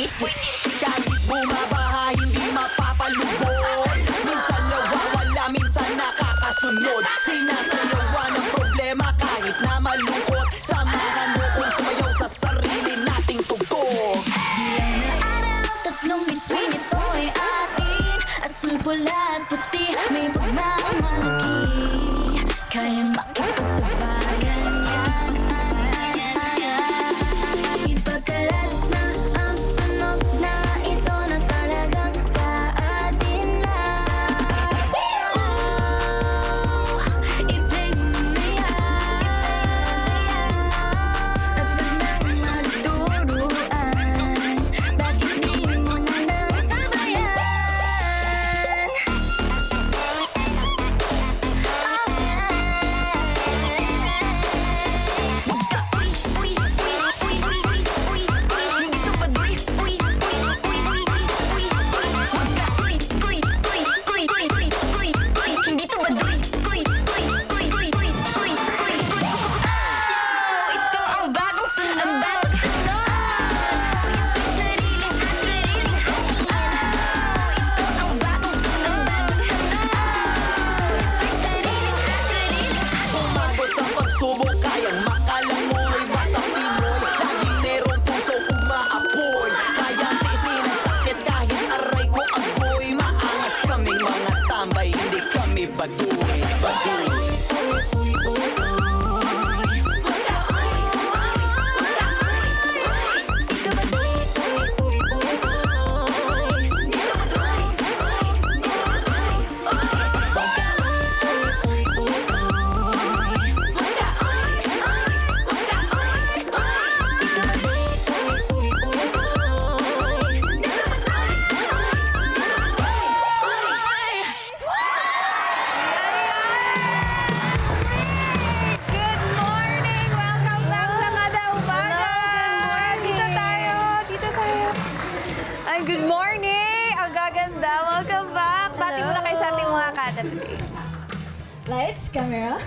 Kahit bumabaha, hindi mapapalubod. Minsan nawawala, minsan nakakasunod. Sinasayawan ng problema kahit na malungkot. Samahan mo kung sumayaw sa sarili nating tugtog. Bilang na araw, tatlong bituin ito ay atin. Asul, pula at puti, may pagmamalaki. Kayang makipagsabayan yan. Ipagkalat na ang tunog na ito na talagang sa atin lang. I-play mo na yan. At wag nang magturuan. Bakit di mo na lang sabayan? Ito ang bagong tunog. Sariling ito ang bagong tunog. Sariling Umabot sa pagsubok, kayang makalangoy. Basta Pinoy, laging merong pusong umaapoy. Kaya tiisin ang sakit kahit aray ko agoy. Maangas kaming mga tambay, hindi kami baduy. Good morning! Welcome back sa Kada Umaga! Dito tayo. Ay, good morning! Ang gaganda. Welcome back. Bati mo na kayo sa ating mga kada today. Lights, camera.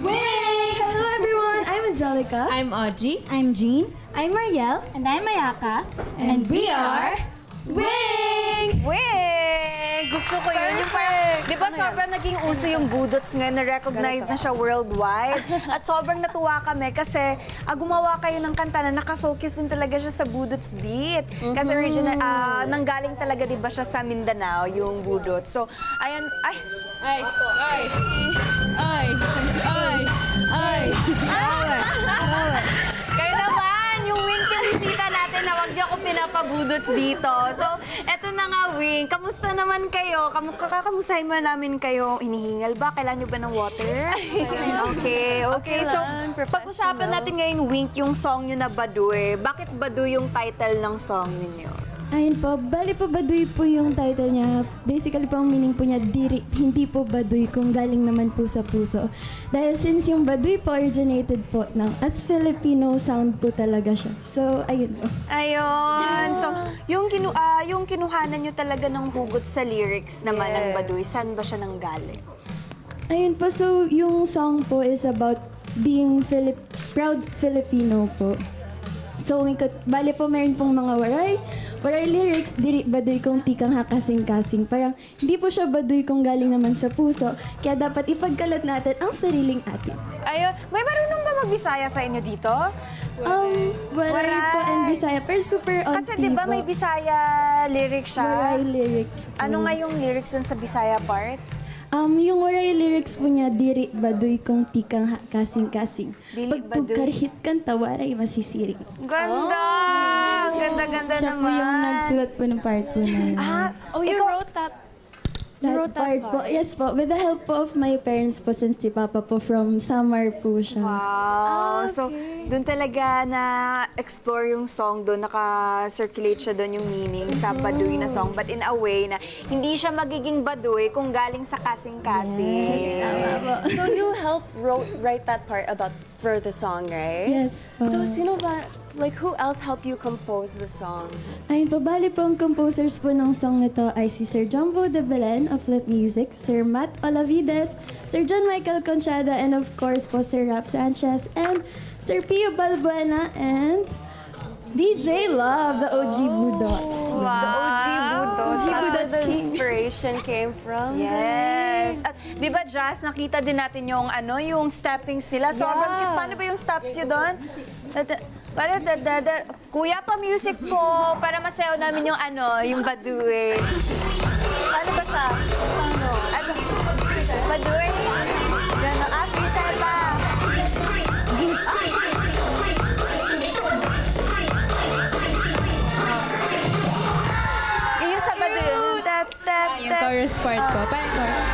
Wait! Hello everyone! I'm Angelica. I'm Audrey. I'm Jean. I'm Marielle. And I'm Mayaka. And we are Wing! Wing! Gusto ko yun. Yung parang, di ba sobrang naging uso yung budots ngayon, na-recognize na siya worldwide. At sobrang natuwa kami kasi gumawa kayo ng kanta na nakafocus din talaga siya sa budots beat. Kasi original, nanggaling talaga di ba siya sa Mindanao, yung budots. So, ayan, ay! Kayo naman, yung Wing kinisita natin na wag niyo ako pinapabudots dito. So, eto na nga, Wing. Kamusta naman kayo? Kakamustahin mo namin kayo. Hinihingal ba? Kailangan niyo ba ng water? Okay. So, pag-usapan natin ngayon, Wing, yung song niyo na Baduy. Bakit Baduy yung title ng song niyo? Ayun po, bali po Baduy po yung title niya. Basically po ang meaning po niya, hindi po Baduy kung galing naman po sa puso. Dahil since yung Baduy po originated po ng as Filipino sound po talaga siya. So, ayun po. Ayun. So, yung kinuhanan niyo talaga ng hugot sa lyrics naman ng Baduy, saan ba siya nanggaling? Ayun po, so yung song po is about being proud Filipino po. So, bali po meron pong mga waray lyrics, diri Baduy kung tikang hakasing-kasing. Parang hindi po siya Baduy kung galing naman sa puso, kaya dapat ipagkalat natin ang sariling atin. Ayun. May marunong ba magbisaya sa inyo dito? Waray po and Bisaya, pero super on Kasi di ba may Bisaya lyrics siya? Waray lyrics po. Ano nga yung lyrics dun sa Bisaya part? Yung waray lyrics po niya, diri Baduy kung tikang kasing-kasing. Dili Pag Baduy. pagkarhit kanta, waray masisiring. Ganda! Ang ganda-ganda Siya naman. po yung nagsulat po ng part po na yun. You wrote that. That part po, yes po, with the help po of my parents po, since si Papa po from Samar po siya. Wow! So, doon talaga na-explore yung song doon, naka-circulate siya doon yung meaning sa Baduy na song. But in a way na hindi siya magiging Baduy kung galing sa kasing-kasing. So you helped write that part for the song, right? Yes po. So sino ba, like who else helped you compose the song? Ayun po, bali po ang composers po ng song na to ay si Sir Jumbo de Belen of Flip Music, Sir Matt Olavides, Sir John Michael Conchada, and of course po Sir Rap Sanchez, and Sir Pio Balbuena, and DJ Love, the OG Budots. Wow. The OG Budo. OG That's where Budots the King. inspiration came from. Yes. At di ba, Jazz, nakita din natin yung yung steppings nila. Sobrang cute. Paano ba yung steps nyo doon? Kuya, pa-music po para masayaw namin yung yung Baduy. Paano ba siya? Paano? Baduy? Gano'n. Freestyle pa. Yung sa Baduy. Yung chorus part ko. Parang chorus.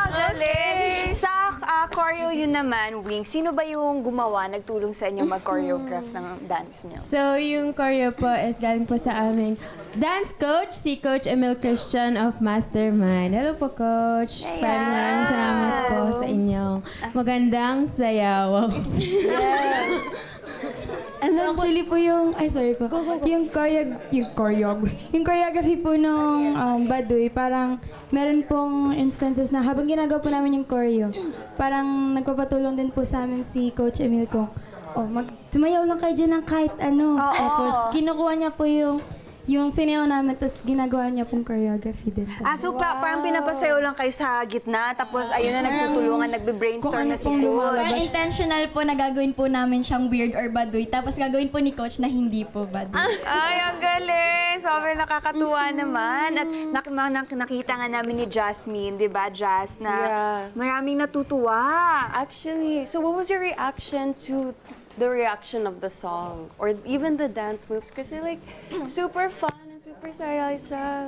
Galing! Sa choreo yun naman, Wing, sino ba yung gumawa, nagtulong sa inyo mag-choreograph ng dance niyo? So, yung choreo po is galing po sa aming dance coach, si Coach Emil Christian of Mastermind. Hello po, Coach. Maraming salamat po sa inyong magandang sayaw. And actually po yung, yung choreography po nung Baduy, parang meron pong instances na habang ginagawa po namin yung choreo, parang nagpapatulong din po sa amin si Coach Emil kung, sumayaw lang kayo dyan ng kahit ano. Tapos kinukuha niya po yung sinayaw namin, tapos ginagawa niya pong choreography din. So parang pinapasayaw lang kayo sa gitna, tapos ayun na nagtutulungan, nagbe-brainstorm na si Coach. Pero intentional po na gagawin po namin siyang weird or baduy. Tapos gagawin po ni Coach na hindi po baduy. Ay, ang galing! Sobrang nakakatuwa naman. At nakita nga namin ni Jasmine, di ba, Jazz, na maraming natutuwa. Actually, so what was your reaction to the reaction of the song or even the dance moves? Kasi like, super fun and super saya siya.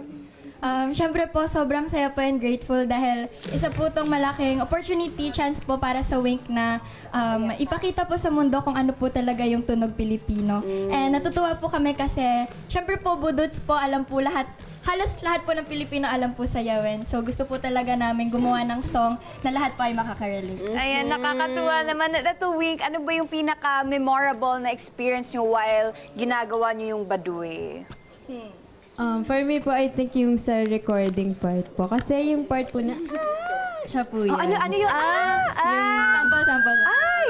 Siyempre po, sobrang saya po and grateful dahil isa po itong malaking opportunity, chance po para sa Wink na ipakita po sa mundo kung ano po talaga yung tunog Pilipino. And natutuwa po kami kasi, siyempre po, Budots po, alam po halos lahat po ng Pilipino alam po sayawin. So gusto po talaga namin gumawa ng song na lahat po ay makaka-relate. Ayan, nakakatuwa naman. Ito, Wink, ano ba yung pinaka-memorable na experience nyo while ginagawa nyo yung Baduy? For me po, I think yung sa recording part po. Kasi yung part po na, siya po yun. Ano yun? Sample. Ay!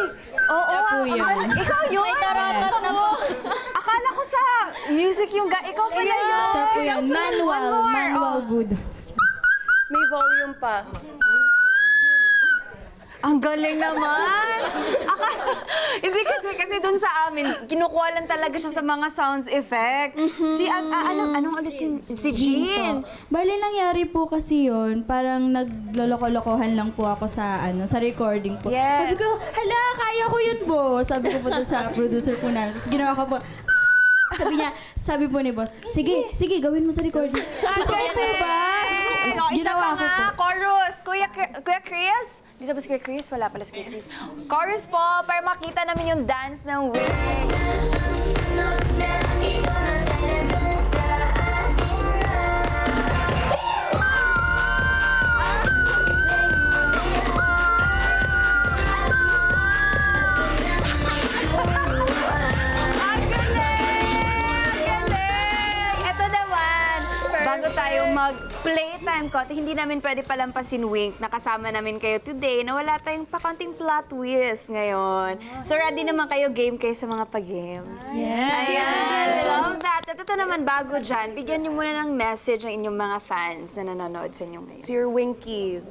Oo, Siya po yun. Ikaw yun! May tarotot na po. Akala ko sa music yung ikaw pala yun! Siya po yun. Manual Budots. May volume pa. Ang galing naman! Hindi kasi dun sa amin, kinukuha lang talaga siya sa mga sounds effect. Anong ulit yun? Si Jean. Bali, nangyari po kasi yun, parang nagloloko-lokohan lang po ako sa recording po. Yes. Sabi ko, hala, kaya ko yun, boss. Sabi ko po to sa producer po namin. Tapos ginawa ko po, sabi po ni boss, sige, gawin mo sa recording. Okay po ba? Isa pa nga, chorus. Kuya Chris? Dito ba si Kuya Chris? Wala pala si Kuya Chris. Chorus po, para makita namin yung dance ng Wink. Bago tayo mag-playtime ko, hindi namin pwede palampasin, Wink, nakasama namin kayo today na wala tayong pakonting plot twist ngayon. So ready naman kayo, game kayo sa mga pag-games? Yes! Ayan, love that. At ito naman, bago dyan, bigyan niyo muna ng message ng inyong mga fans na nanonood sa inyo ngayon. To your Winkies.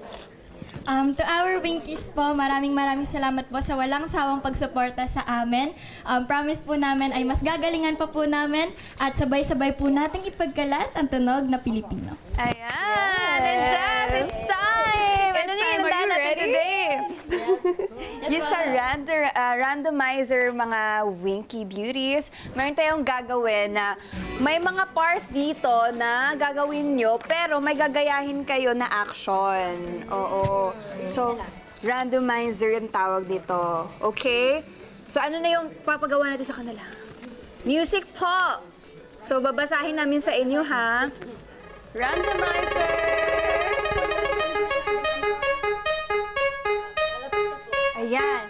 To our Winkies po, maraming salamat po sa walang sawang pagsuporta sa amin. Promise po namin ay mas gagalingan pa po namin at sabay-sabay po nating ipagkalat ang tunog na Pilipino. Ayan! And Jazz, it's time! Ano niyo yung handa natin today? Yung sa randomizer, mga Winky Beauties, meron tayong gagawin na may mga parts dito na gagawin nyo, pero may gagayahin kayo na action. Oo. So, randomizer yung tawag dito. Okay? So, ano na yung papagawa natin sa kanila? Music po! So, babasahin namin sa inyo, ha? Randomizer! Ayan.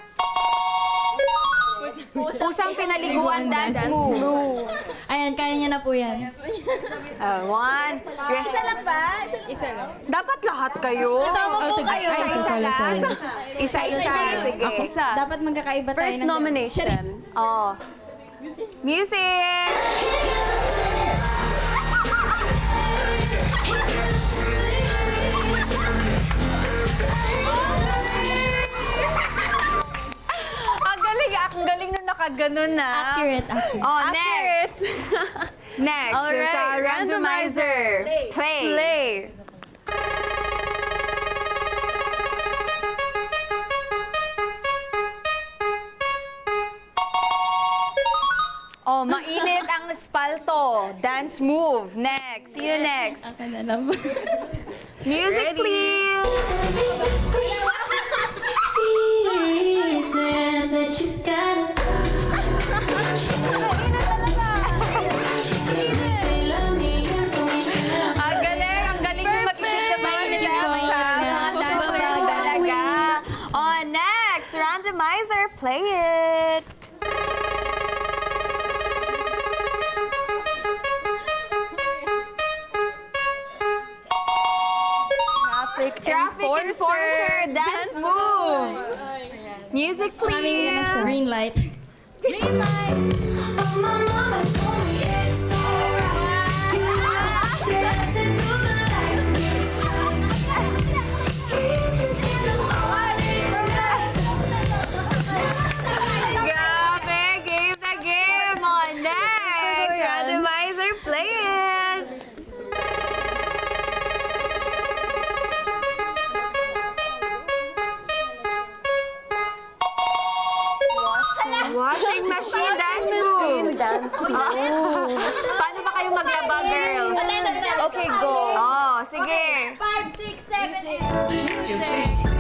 Pusang pinaliguan dance move. Ayan, kaya niya na po yan. One. Isa lang ba? Isa lang. Dapat lahat kayo. Kasama po kayo. Isa-isa lang. Isa-isa. Sige. Isa. Dapat magkakaiba tayo First ng... nomination. Oh. Music! Ang galing nung nakaganon na. Accurate. Oh, next. Next, All is right, our randomizer. Play. Play. Oh, mainit ang espalto. Dance move. Next. Sino next? Ako na lang po. Music, please. Pieces that you got. Say love me, Ang galing yung mag-isip sa mga steps, ha? Dancers talaga. Oh, next. Randomizer. Play it. Traffic enforcer, dance move. Music, please. Green light. oh, my mama told me it's alright. You are dancing through the night. It's right. It's in the morning Grabe, game na game. On next, randomizer, play it. Washing machine dance move. Paano ba kayo maglaba, girls? Okay, go. Oh, sige. 5, 6, 7, 8.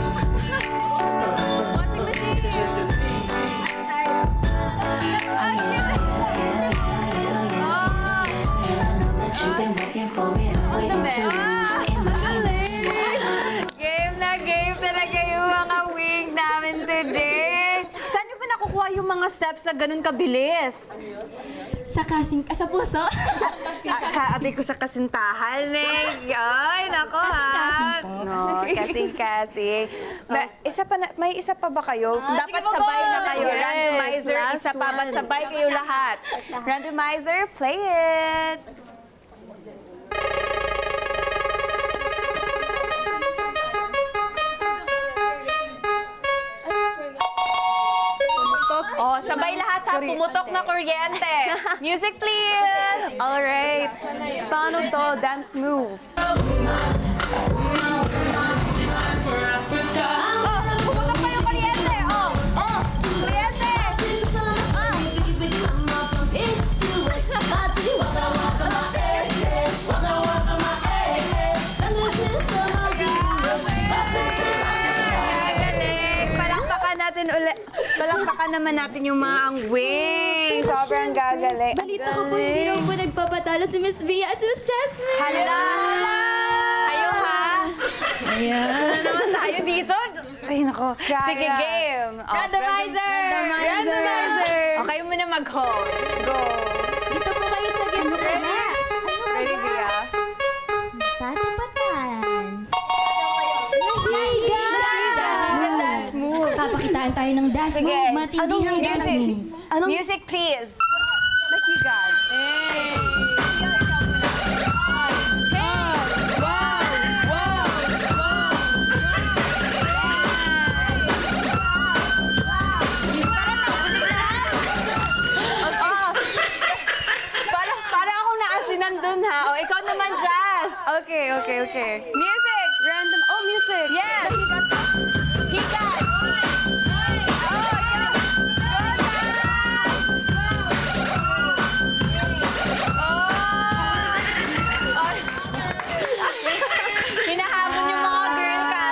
Game talaga yung mga wing namin today. Saan nyo ba nakukuha yung mga steps na ganun kabilis? Sa puso. Kaabi ko sa kasintahan eh. Ay, nako ha. Kasing-kasing po. No, kasing-kasing. May isa pa ba kayo? Dapat sige po, sabay go. na kayo. Yes, Randomizer, last isa pa. Ba't one. sabay kayo lahat? Randomizer, play it. Oh, sabay lahat ha. Pumutok na kuryente. Music, please. All right. Paano to? Dance move. Pumutok pa yung kuryente. Oh, kuryente. Galing. Palakpakan naman natin yung mga ang wing. Sobrang gagaling. Balita ko po, hindi raw po nagpapatalo si Miss Via at si Miss Jasmine. Hala! Kayo ha? Ayan. Ano naman tayo dito? Ay, nako. Sige, game. Oh, Randomizer! Randomizer! O, kayo muna mag-host. Go. Dito po kayo sa game. Ready, Via? Patapatan. Dance move. Papakitaan tayo ng dance Sige. move. Matindihang dance Music? move. Music, please. Nakigan. Para ako naasinan dun ha. O, ikaw naman, Jazz. Okay. Music. Random. Oh, music. Yes. Higan. Hinahabol yung mga girl ka.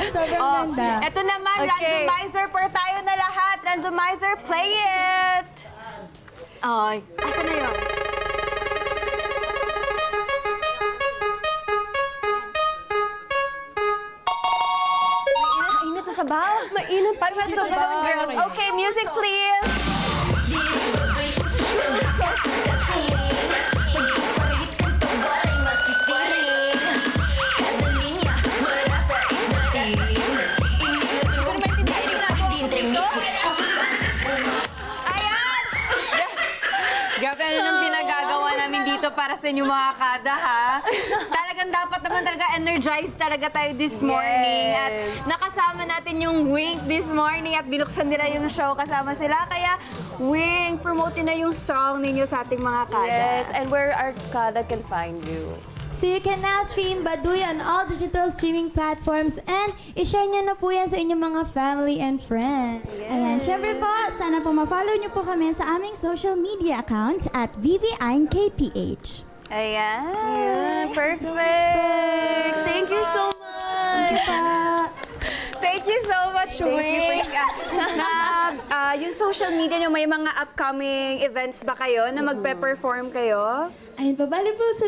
Sobrang ganda. Ito naman, Okay. randomizer per tayo na lahat. Randomizer, play it! Ay, asa na yun? Mainit na sa baw. Mainit. Parang nasa baw. Girls. Okay, music please. sa inyo mga kada, ha? Talagang dapat naman talaga energized talaga tayo this morning. At nakasama natin yung Wink this morning at binuksan nila yung show kasama sila. Kaya, Wink, promote na yung song ninyo sa ating mga kada. Yes, and where our kada can find you. So you can now stream Baduy on all digital streaming platforms and i-share nyo na po yan sa inyong mga family and friends. Ayan, syempre po, sana po ma-follow niyo po kami sa aming social media accounts at VVINKPH. Ayan. Perfect. Thank you so much. Thank you so much, Wink. Yung social media nyo, may mga upcoming events ba kayo na magpe-perform kayo? Ayun po, bali po sa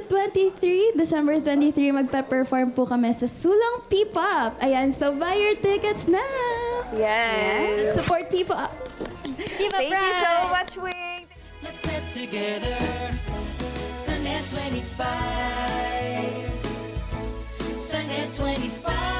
December 23, magpa-perform po kami sa Sulang P-Pop. Ayan, so buy your tickets na! Yes. Support P-Pop! Thank you so much, Wink. Let's get together. Sunday 25. Sunday 25.